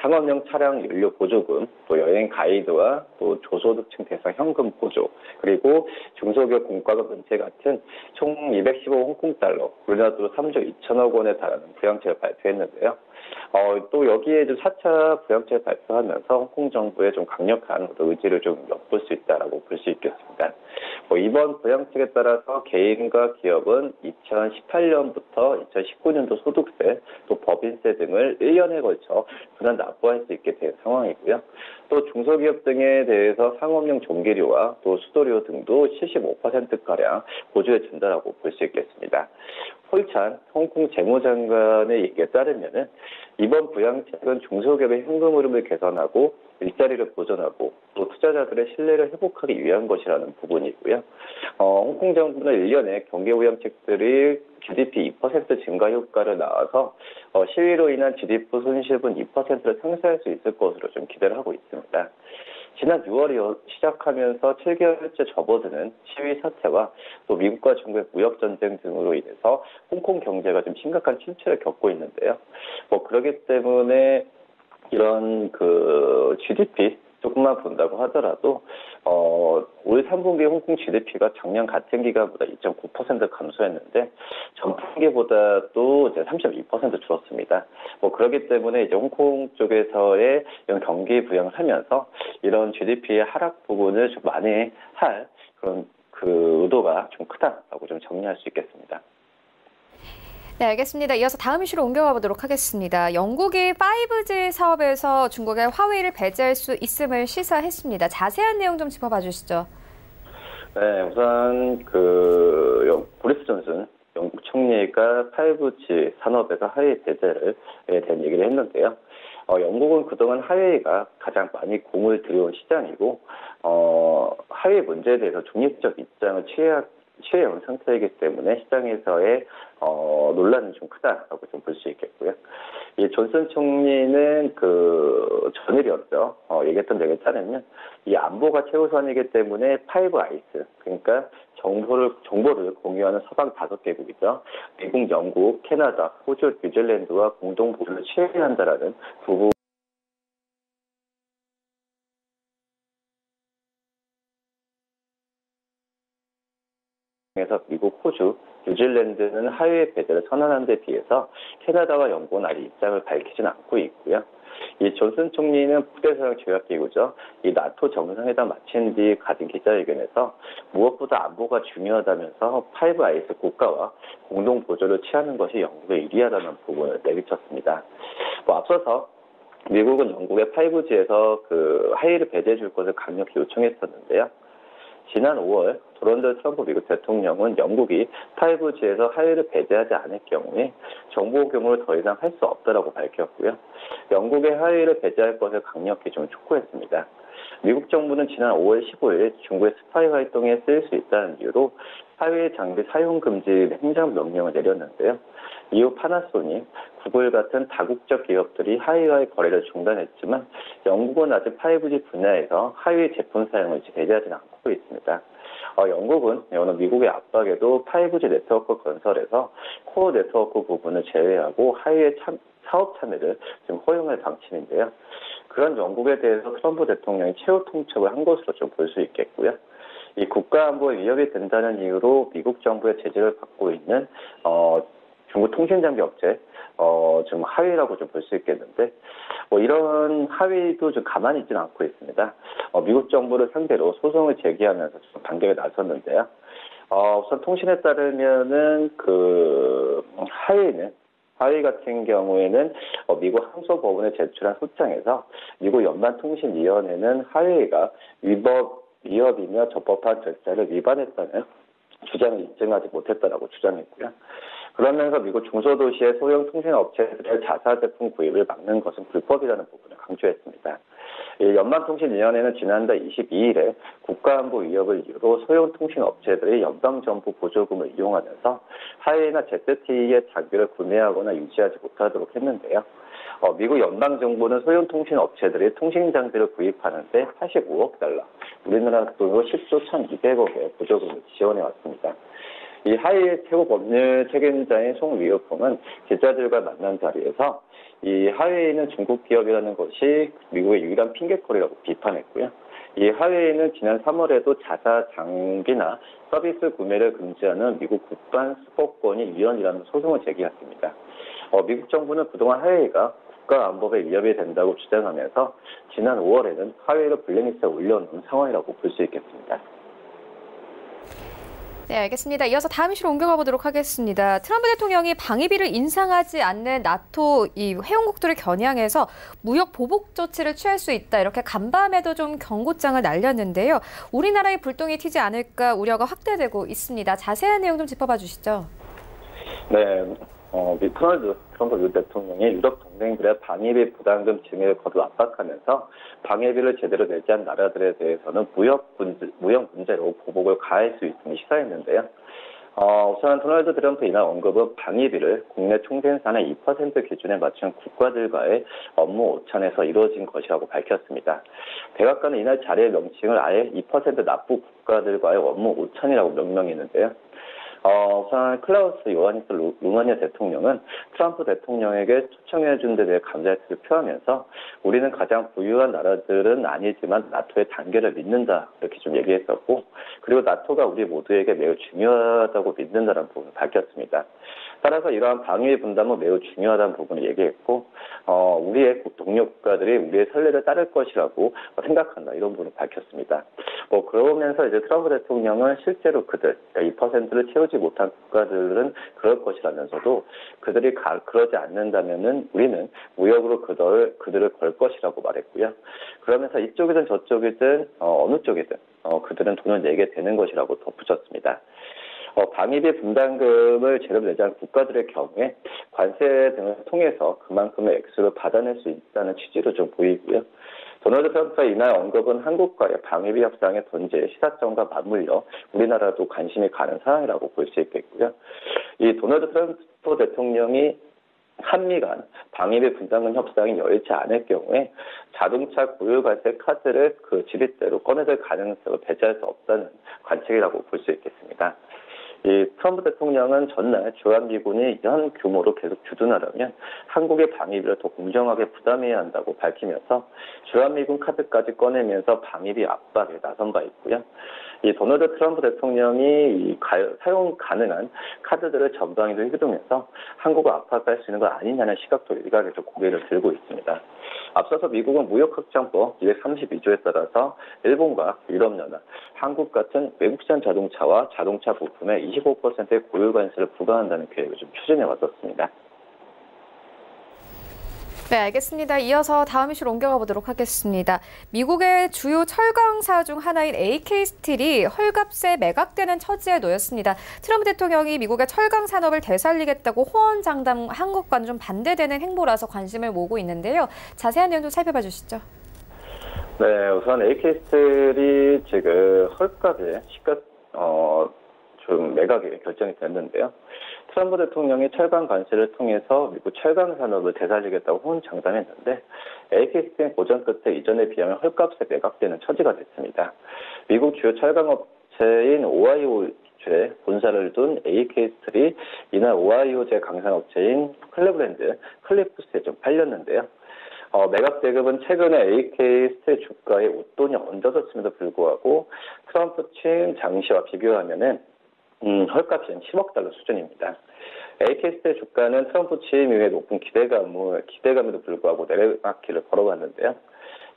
상업용 차량 연료 보조금, 또 여행 가이드와 또 저소득층 대상 현금 보조, 그리고 중소기업 공과금 은퇴 같은 총 215억 홍콩 달러, 우리나라 돈으로 3조 2천억 원에 달하는 부양책을 발표했는데요. 또 여기에 좀 4차 부양책을 발표하면서 홍콩 정부의 좀 강력한 의지를 좀 엿볼 수 있다라고 볼 수 있겠습니다. 이번 부양책에 따라서 개인과 기업은 2018년부터 2019년도 소득세, 또 법인세 등을 1년에 걸쳐 분할 납부할 수 있게 된 상황이고요. 또 중소기업 등에 대해서 상업용 전기료와 또 수도료 등도 75%가량 보조해 준다라고 볼 수 있겠습니다. 홀찬 홍콩 재무장관의 얘기에 따르면은 이번 부양책은 중소기업의 현금 흐름을 개선하고 일자리를 보존하고 또 투자자들의 신뢰를 회복하기 위한 것이라는 부분이고요. 홍콩 정부는 1년에 경기 부양책들이 GDP 2% 증가 효과를 낳아서 시위로 인한 GDP 손실분 2%를 상쇄할 수 있을 것으로 좀 기대를 하고 있습니다. 지난 6월에 시작하면서 7개월째 접어드는 시위 사태와 또 미국과 중국의 무역 전쟁 등으로 인해서 홍콩 경제가 좀 심각한 침체를 겪고 있는데요. 그렇기 때문에 이런 GDP 조금만 본다고 하더라도 올 3분기 홍콩 GDP가 작년 같은 기간보다 2.9% 감소했는데 전분기보다도 이제 3.2% 줄었습니다. 그렇기 때문에 이제 홍콩 쪽에서의 이런 경기 부양을 하면서 이런 GDP의 하락 부분을 좀 많이 할 그런 의도가 좀 크다라고 좀 정리할 수 있겠습니다. 네, 알겠습니다. 이어서 다음 이슈로 옮겨가 보도록 하겠습니다. 영국이 5G 사업에서 중국의 화웨이를 배제할 수 있음을 시사했습니다. 자세한 내용 좀 짚어봐 주시죠. 네, 우선 보리스 존슨 영국 총리가 5G 산업에서 화웨이 배제에 대한 얘기를 했는데요. 영국은 그동안 화웨이가 가장 많이 공을 들여온 시장이고 화웨이 문제에 대해서 중립적 입장을 취해온 상태이기 때문에 시장에서의 논란은 좀 크다라고 좀 볼 수 있겠고요. 이 존슨 총리는 전일이었죠. 얘기했던 내용에 따르면 이 안보가 최우선이기 때문에 파이브 아이스, 그러니까 정보를 공유하는 서방 5개국이죠. 미국, 영국, 캐나다, 호주, 뉴질랜드와 공동 보조를 취해야 한다라는 부분. 에서 미국, 호주, 뉴질랜드는 화웨이 배제를 선언한 데 비해서 캐나다와 영국은 아직 입장을 밝히진 않고 있고요. 이 존슨 총리는 북대서양 조약기구죠. 이 나토 정상회담 마친 뒤 가진 기자회견에서 무엇보다 안보가 중요하다면서 파이브 아이스 국가와 공동 보조를 취하는 것이 영국에 유리하다는 부분을 내비쳤습니다. 앞서서 미국은 영국의 5G에서 화웨이를 배제해 줄 것을 강력히 요청했었는데요. 지난 5월 도널드 트럼프 미국 대통령은 영국이 5G에서 화웨이를 배제하지 않을 경우에 정보 공유를 더 이상 할 수 없다라고 밝혔고요. 영국의 화웨이를 배제할 것을 강력히 좀 촉구했습니다. 미국 정부는 지난 5월 15일 중국의 스파이 활동에 쓰일 수 있다는 이유로 화웨이 장비 사용 금지 행정명령을 내렸는데요. 이후 파나소닉, 구글 같은 다국적 기업들이 화웨이와의 거래를 중단했지만 영국은 아직 5G 분야에서 화웨이 제품 사용을 배제하지는 않고 있습니다. 영국은 미국의 압박에도 5G 네트워크 건설에서 코어 네트워크 부분을 제외하고 화웨이의 사업 참여를 지금 허용할 방침인데요. 그런 영국에 대해서 트럼프 대통령이 최후 통첩을 한 것으로 좀 볼 수 있겠고요. 이 국가안보에 위협이 된다는 이유로 미국 정부의 제재를 받고 있는 중국 통신장비 업체 좀 하위라고 좀 볼 수 있겠는데, 이런 하위도 좀 가만히 있지는 않고 있습니다. 미국 정부를 상대로 소송을 제기하면서 좀 반격에 나섰는데요. 우선 통신에 따르면은 하위 같은 경우에는 미국 항소법원에 제출한 소장에서 미국 연방통신위원회는 하위가 위법이며 적법한 절차를 위반했다는 주장을 인정하지 못했다라고 주장했고요. 그러면서 미국 중소도시의 소형 통신업체들의 자사 제품 구입을 막는 것은 불법이라는 부분을 강조했습니다. 연방통신위원회는 지난달 22일에 국가안보 위협을 이유로 소형 통신업체들의 연방정부 보조금을 이용하면서 하웨이나 ZTE의 장비를 구매하거나 유지하지 못하도록 했는데요. 미국 연방정부는 소형 통신업체들이 통신장비를 구입하는데 85억 달러, 우리나라 돈으로 10조 1,200억의 보조금을 지원해왔습니다. 이 하위의 최고 법률 책임자인 송 위어펑은 기자들과 만난 자리에서 이 하웨이는 중국 기업이라는 것이 미국의 유일한 핑계거리라고 비판했고요. 이 하웨이는 지난 3월에도 자사 장비나 서비스 구매를 금지하는 미국 국방 수법권이 위헌이라는 소송을 제기했습니다. 미국 정부는 그동안 하웨이가 국가안보에 위협이 된다고 주장하면서 지난 5월에는 하웨이를 블랙리스트에 올려놓은 상황이라고 볼 수 있겠습니다. 네, 알겠습니다. 이어서 다음 이슈로 옮겨가 보도록 하겠습니다. 트럼프 대통령이 방위비를 인상하지 않는 나토 이 회원국들을 겨냥해서 무역 보복 조치를 취할 수 있다. 이렇게 간밤에도 좀 경고장을 날렸는데요. 우리나라의 불똥이 튀지 않을까 우려가 확대되고 있습니다. 자세한 내용 좀 짚어봐 주시죠. 네, 도널드 트럼프 미국 대통령이 유럽 동맹들의 방위비 부담금 증액을 거듭 압박하면서 방위비를 제대로 내지 않은 나라들에 대해서는 무역 문제로 보복을 가할 수 있음을 시사했는데요. 우선 도널드 트럼프 이날 언급은 방위비를 국내 총생산의 2% 기준에 맞춘 국가들과의 업무 오찬에서 이루어진 것이라고 밝혔습니다. 백악관은 이날 자리의 명칭을 아예 2% 납부 국가들과의 업무 오찬이라고 명명했는데요. 우선 클라우스 요하니스 루마니아 대통령은 트럼프 대통령에게 초청해준 데 대해 감사의 뜻을 표하면서 우리는 가장 부유한 나라들은 아니지만 나토의 단계를 믿는다 이렇게 좀 얘기했었고, 그리고 나토가 우리 모두에게 매우 중요하다고 믿는다는 부분을 밝혔습니다. 따라서 이러한 방위 분담은 매우 중요하다는 부분을 얘기했고, 우리의 동료 국가들이 우리의 선례를 따를 것이라고 생각한다 이런 부분을 밝혔습니다. 그러면서 이제 트럼프 대통령은 실제로 그들 2%를 채우지 못한 국가들은 그럴 것이라면서도 그들이 그러지 않는다면은 우리는 무역으로 그들을 걸 것이라고 말했고요. 그러면서 이쪽이든 저쪽이든 어느 쪽이든 그들은 돈을 내게 되는 것이라고 덧붙였습니다. 방위비 분담금을 제대로 내지 않은 국가들의 경우에 관세 등을 통해서 그만큼의 액수를 받아낼 수 있다는 취지로 좀 보이고요. 도널드 트럼프가 이날 언급은 한국과의 방위비 협상의 전제 시사점과 맞물려 우리나라도 관심이 가는 사항이라고 볼 수 있겠고요. 이 도널드 트럼프 대통령이 한미 간 방위비 분담금 협상이 열지 않을 경우에 자동차 고유관세 카드를 그 지렛대로 꺼내들 가능성을 배제할 수 없다는 관측이라고 볼 수 있겠습니다. 이 트럼프 대통령은 전날 주한미군이 현 규모로 계속 주둔하려면 한국의 방위비를 더 공정하게 부담해야 한다고 밝히면서 주한미군 카드까지 꺼내면서 방위비 압박에 나선 바 있고요. 이 도널드 트럼프 대통령이 사용 가능한 카드들을 전방위로 휘두르면서 한국을 압박할 수 있는 거 아니냐는 시각도 일각에서 고개를 들고 있습니다. 앞서서 미국은 무역확장법 232조에 따라서 일본과 유럽연합, 한국 같은 외국산 자동차와 자동차 부품에 25%의 고유관세를 부과한다는 계획을 좀 추진해 왔었습니다. 네, 알겠습니다. 이어서 다음 이슈로 옮겨가 보도록 하겠습니다. 미국의 주요 철강사 중 하나인 AK 스틸이 헐값에 매각되는 처지에 놓였습니다. 트럼프 대통령이 미국의 철강 산업을 되살리겠다고 호언장담한 것과는 좀 반대되는 행보라서 관심을 모으고 있는데요. 자세한 내용 좀 살펴봐 주시죠. 네, 우선 AK 스틸이 지금 헐값에 시가 좀 매각이 결정이 됐는데요. 트럼프 대통령이 철강 관세를 통해서 미국 철강 산업을 되살리겠다고 호언장담했는데 AK 스틸 고전 끝에 이전에 비하면 헐값에 매각되는 처지가 됐습니다. 미국 주요 철강업체인 오하이오주에 본사를 둔 AK 스틸이 이날 오하이오주의 강산업체인 클리프스에 좀 팔렸는데요. 매각 대금은 최근에 AK 스틸 주가의 웃돈이 얹어졌음에도 불구하고 트럼프 취임 당시와 비교하면은 헐값이 10억 달러 수준입니다. AK스의 주가는 트럼프 취임 이후에 높은 기대감에도 불구하고 내려막기를 걸어왔는데요.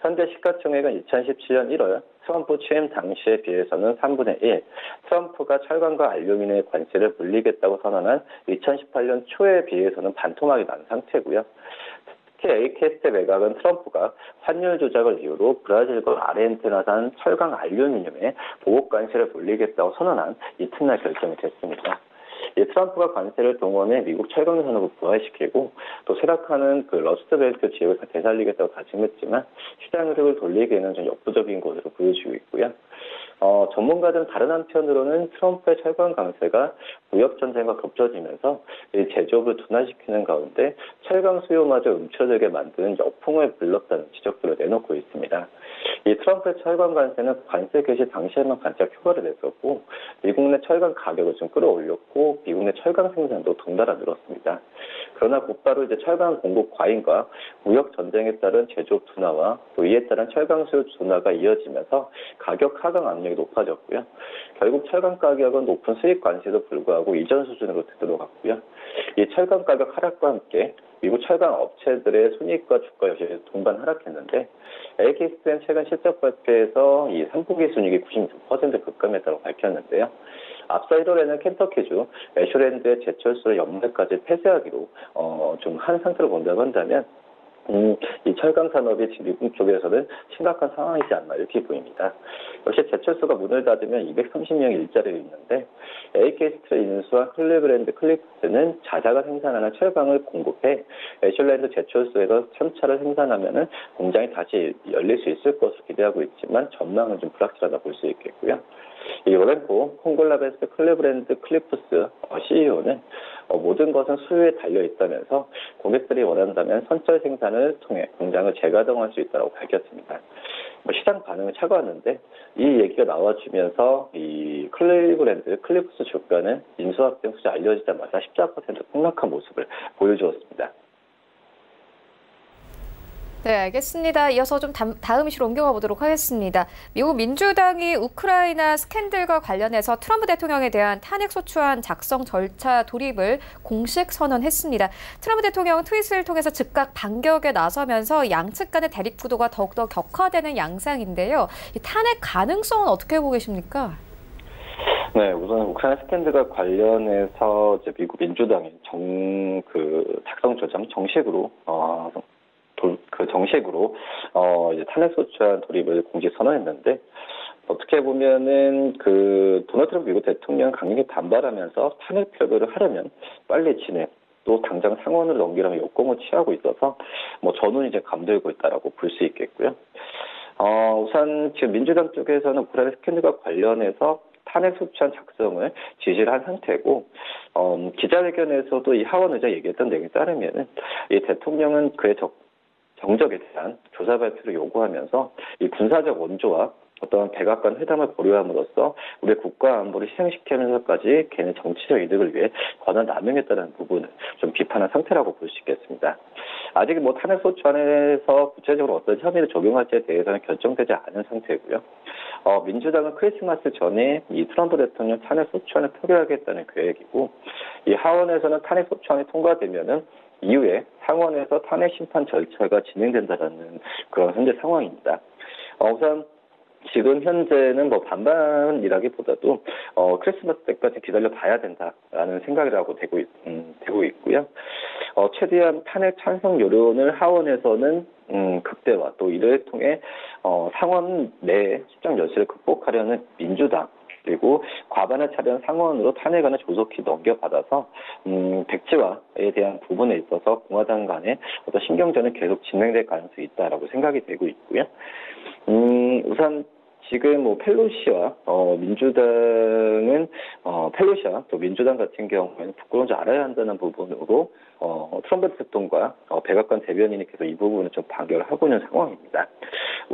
현재 시가총액은 2017년 1월 트럼프 취임 당시에 비해서는 3분의 1, 트럼프가 철강과 알루미늄의 관세를 물리겠다고 선언한 2018년 초에 비해서는 반토막이 난 상태고요. 특히 AK스의 매각은 트럼프가 환율 조작을 이유로 브라질과 아르헨티나산 철강 알루미늄에 보복 관세를 물리겠다고 선언한 이튿날 결정이 됐습니다. 트럼프가 관세를 동원해 미국 철강 산업을 부활시키고 또 쇠락하는 러스트벨트 지역을 되살리겠다고 다짐했지만 시장 흐름을 돌리기에는 좀 역부족인 것으로 보여지고 있고요. 전문가들은 다른 한편으로는 트럼프의 철강 강세가 무역 전쟁과 겹쳐지면서 제조업을 둔화시키는 가운데 철강 수요마저 움츠러들게 만드는 역풍을 불렀다는 지적들을 내놓고 있습니다. 이 트럼프의 철강 관세는 관세 개시 당시에만 반짝 효과를 냈었고 미국 내 철강 가격을 좀 끌어올렸고 미국 내 철강 생산도 덩달아 늘었습니다. 그러나 곧바로 철강 공급 과잉과 무역 전쟁에 따른 제조업 둔화와 또 이에 따른 철강 수요 둔화가 이어지면서 가격 하강 압력이 높아졌고요. 결국 철강 가격은 높은 수입 관세에도 불구하고 이전 수준으로 되돌아갔고요. 이 철강 가격 하락과 함께 미국 철강 업체들의 순이익과 주가 역시 동반 하락했는데 AK스는 최근 실적 발표에서 이 3분기 순이익이 96% 급감했다고 밝혔는데요. 앞서 1월에는 켄터키주 애쇼랜드의 제철소를 연말까지 폐쇄하기로 좀 한 상태로 본다고 한다면 이 철강 산업이 지금 미국 쪽에서는 심각한 상황이지 않나 이렇게 보입니다. 역시 제철소가 문을 닫으면 230명의 일자리가 있는데 AK스트를 인수한 클리브랜드 클리프스는 자사가 생산하는 철강을 공급해 애슐랜드 제철소에서 천차를 생산하면은 공장이 다시 열릴 수 있을 것으로 기대하고 있지만 전망은 좀 불확실하다 볼 수 있겠고요. 이 로렌코 콩글라베스 클리브랜드 클리프스 CEO는 모든 것은 수요에 달려 있다면서 고객들이 원한다면 선철 생산을 통해 공장을 재가동할 수 있다고 밝혔습니다. 시장 반응은 차가웠는데 이 얘기가 나와주면서 이 클리브랜드 클리프스 주가는 인수합병 소식 알려지자마자 14% 폭락한 모습을 보여주었습니다. 네, 알겠습니다. 이어서 좀 다음 이슈로 옮겨가 보도록 하겠습니다. 미국 민주당이 우크라이나 스캔들과 관련해서 트럼프 대통령에 대한 탄핵소추안 작성 절차 돌입을 공식 선언했습니다. 트럼프 대통령은 트윗을 통해서 즉각 반격에 나서면서 양측 간의 대립 구도가 더욱더 격화되는 양상인데요. 이 탄핵 가능성은 어떻게 보고 계십니까? 네, 우선 우크라이나 스캔들과 관련해서 이제 미국 민주당이 작성 절차 정식으로 이제 탄핵소추안 돌입을 공식 선언했는데 어떻게 보면은 도널드 트럼프 미국 대통령 강력히 반발하면서 탄핵 표결을 하려면 빨리 진행 또 당장 상원을 넘기라는 요건을 취하고 있어서 전운이 이제 감돌고 있다라고 볼 수 있겠고요. 우선 지금 민주당 쪽에서는 우크라이나 스캔들과 관련해서 탄핵소추안 작성을 지시를 한 상태고 기자회견에서도 이 하원 의장 얘기했던 내용에 따르면은 이 대통령은 그의 정적에 대한 조사 발표를 요구하면서 이 군사적 원조와 어떤 백악관 회담을 보류함으로써 우리 국가 안보를 희생시키면서까지 개인의 정치적 이득을 위해 권한 남용했다는 부분을 좀 비판한 상태라고 볼 수 있겠습니다. 아직 탄핵소추안에서 구체적으로 어떤 혐의를 적용할지에 대해서는 결정되지 않은 상태고요. 민주당은 크리스마스 전에 이 트럼프 대통령 탄핵소추안을 표결하겠다는 계획이고 이 하원에서는 탄핵소추안이 통과되면은 이후에 상원에서 탄핵 심판 절차가 진행된다는 그런 현재 상황입니다. 우선 지금 현재는 반반이라기보다도 크리스마스 때까지 기다려 봐야 된다라는 생각이라고 되고 있고요. 최대한 탄핵 찬성 여론을 하원에서는 극대화 또 이를 통해 상원 내 시장 열세를 극복하려는 민주당 그리고 과반을 차지한 상원으로 탄핵안을 조속히 넘겨받아서 백지화에 대한 부분에 있어서 공화당 간의 어떤 신경전은 계속 진행될 가능성이 있다라고 생각이 되고 있고요. 우선 지금 펠로시와 민주당은 펠로시와 또 민주당 같은 경우에는 부끄러운 줄 알아야 한다는 부분으로 트럼프 대통령과 백악관 대변인이 계속 이 부분을 좀 반격을 하고 있는 상황입니다.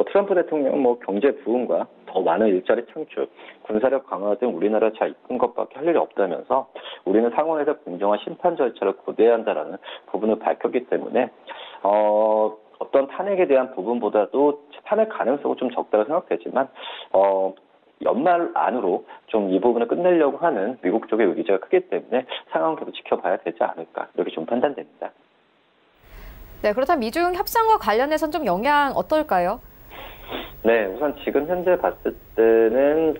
트럼프 대통령은 경제 부흥과 더 많은 일자리 창출, 군사력 강화 등 우리나라 잘 이끈 것밖에 할 일이 없다면서 우리는 상원에서 공정한 심판 절차를 고대해야 한다라는 부분을 밝혔기 때문에 어떤 탄핵에 대한 부분보다도 탄핵 가능성은 좀 적다고 생각되지만 연말 안으로 좀 이 부분을 끝내려고 하는 미국 쪽의 의지가 크기 때문에 상황을 계속 지켜봐야 되지 않을까 이렇게 좀 판단됩니다. 네, 그렇다면 미중 협상과 관련해서는 좀 영향 어떨까요? 네, 우선 지금 현재 봤을 때는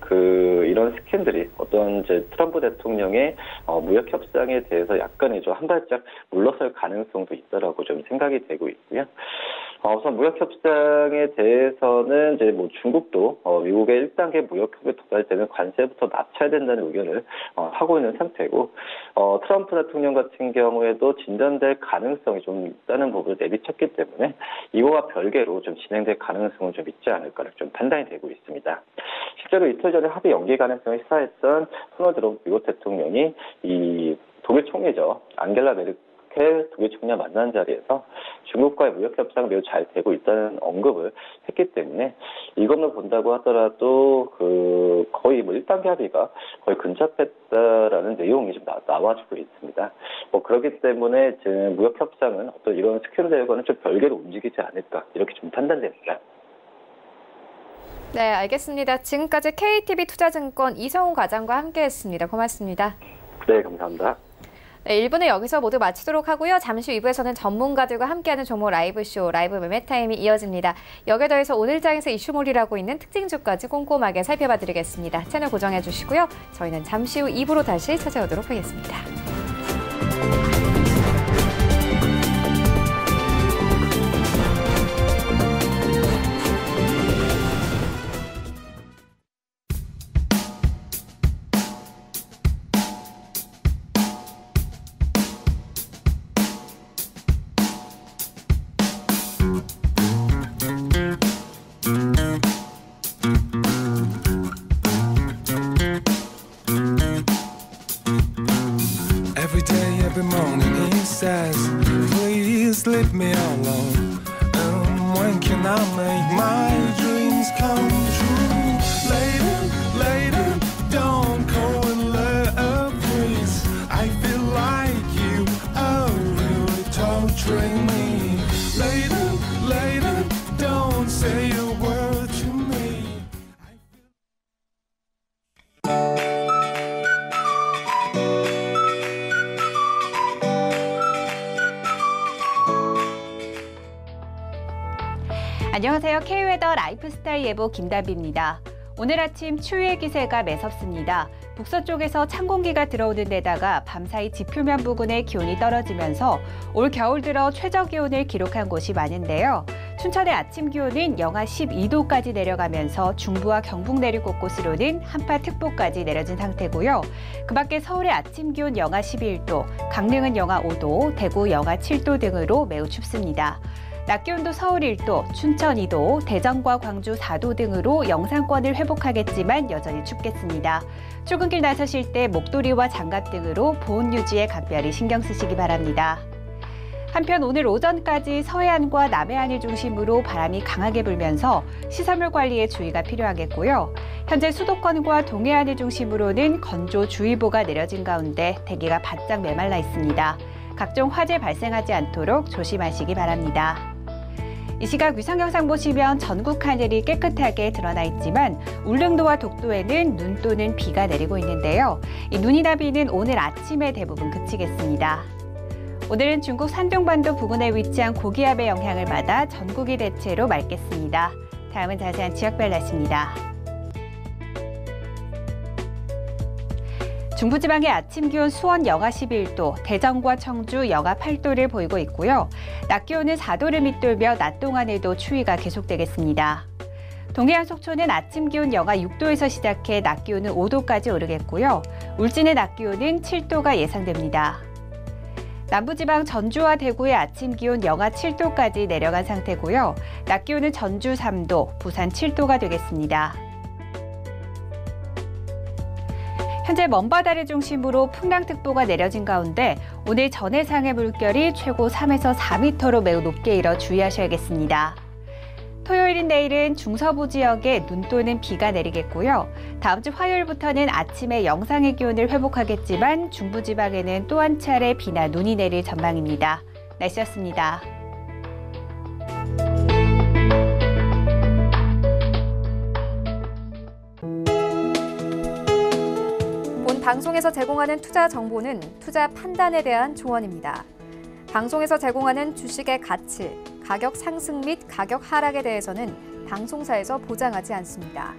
이런 스캔들이 어떤 이제 트럼프 대통령의 무역 협상에 대해서 약간의 좀 한 발짝 물러설 가능성도 있다라고 좀 생각이 되고 있고요. 우선 무역 협상에 대해서는 이제 뭐 중국도 미국의 1단계 무역협에 도달되는 관세부터 낮춰야 된다는 의견을 하고 있는 상태고, 트럼프 대통령 같은 경우에도 진전될 가능성이 좀 있다는 부분을 내비쳤기 때문에 이거와 별개로 좀 진행될 가능성은 좀 있지 않을까 좀 판단이 되고 있습니다. 실제로 이틀 전에 합의 연기 가능성을 시사했던 도널드 미국 대통령이 이 독일 총리죠, 안겔라 메르켈 독일 총리와 만난 자리에서 중국과의 무역 협상이 매우 잘 되고 있다는 언급을 했기 때문에 이것만 본다고 하더라도 거의 뭐 1단계 합의가 거의 근접했다라는 내용이 좀 나와주고 있습니다. 그렇기 때문에 지금 무역 협상은 어떤 이런 스캔들과는 좀 별개로 움직이지 않을까 이렇게 좀 판단됩니다. 네, 알겠습니다. 지금까지 KTB 투자증권 이성훈 과장과 함께했습니다. 고맙습니다. 네, 감사합니다. 네, 1부는 여기서 모두 마치도록 하고요. 잠시 후 2부에서는 전문가들과 함께하는 종목 라이브쇼, 라이브 매매타임이 이어집니다. 여기에 더해서 오늘 장에서 이슈몰이라고 있는 특징주까지 꼼꼼하게 살펴봐 드리겠습니다. 채널 고정해 주시고요. 저희는 잠시 후 2부로 다시 찾아오도록 하겠습니다. Every morning he says, please leave me alone. When can I make my dreams come true? Later, later, don't call and love, please. I feel like you are really torturing me. Later, later, don't say a word to me. 안녕하세요. K웨더 라이프스타일 예보 김다비입니다. 오늘 아침 추위의 기세가 매섭습니다. 북서쪽에서 찬 공기가 들어오는 데다가 밤사이 지표면 부근의 기온이 떨어지면서 올 겨울 들어 최저 기온을 기록한 곳이 많은데요. 춘천의 아침 기온은 영하 12도까지 내려가면서 중부와 경북 내륙 곳곳으로는 한파특보까지 내려진 상태고요. 그 밖에 서울의 아침 기온 영하 11도, 강릉은 영하 5도, 대구 영하 7도 등으로 매우 춥습니다. 낮 기온도 서울 1도, 춘천 2도, 대전과 광주 4도 등으로 영상권을 회복하겠지만 여전히 춥겠습니다. 출근길 나서실 때 목도리와 장갑 등으로 보온 유지에 각별히 신경 쓰시기 바랍니다. 한편 오늘 오전까지 서해안과 남해안을 중심으로 바람이 강하게 불면서 시설물 관리에 주의가 필요하겠고요. 현재 수도권과 동해안을 중심으로는 건조주의보가 내려진 가운데 대기가 바짝 메말라 있습니다. 각종 화재 발생하지 않도록 조심하시기 바랍니다. 이 시각 위성 영상 보시면 전국 하늘이 깨끗하게 드러나 있지만 울릉도와 독도에는 눈 또는 비가 내리고 있는데요. 이 눈이나 비는 오늘 아침에 대부분 그치겠습니다. 오늘은 중국 산둥반도 부근에 위치한 고기압의 영향을 받아 전국이 대체로 맑겠습니다. 다음은 자세한 지역별 날씨입니다. 중부지방의 아침 기온 수원 영하 11도, 대전과 청주 영하 8도를 보이고 있고요. 낮 기온은 4도를 밑돌며 낮 동안에도 추위가 계속되겠습니다. 동해안 속초는 아침 기온 영하 6도에서 시작해 낮 기온은 5도까지 오르겠고요. 울진의 낮 기온은 7도가 예상됩니다. 남부지방 전주와 대구의 아침 기온 영하 7도까지 내려간 상태고요. 낮 기온은 전주 3도, 부산 7도가 되겠습니다. 현재 먼바다를 중심으로 풍랑특보가 내려진 가운데 오늘 전해상의 물결이 최고 3에서 4m로 매우 높게 일어 주의하셔야겠습니다. 토요일인 내일은 중서부 지역에 눈 또는 비가 내리겠고요. 다음 주 화요일부터는 아침에 영상의 기온을 회복하겠지만 중부지방에는 또 한 차례 비나 눈이 내릴 전망입니다. 날씨였습니다. 방송에서 제공하는 투자 정보는 투자 판단에 대한 조언입니다. 방송에서 제공하는 주식의 가치, 가격 상승 및 가격 하락에 대해서는 방송사에서 보장하지 않습니다.